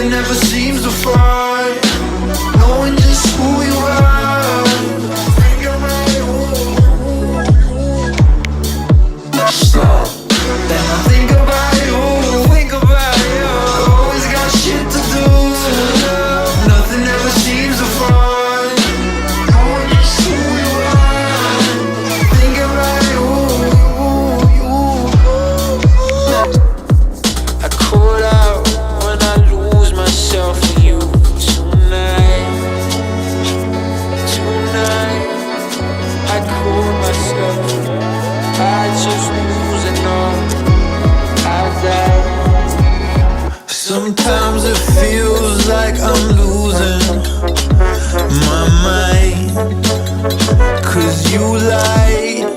Nothing ever seems to find, knowing just who you are. Think about you. Stop. Then I think about you. Think about you. Always got shit to do. Nothing ever seems to find, knowing just who you are. Think about you. I call out when I lose myself for you. Tonight, I call myself. I just losing all. I die. Sometimes it feels like I'm losing my mind, 'cause you lied.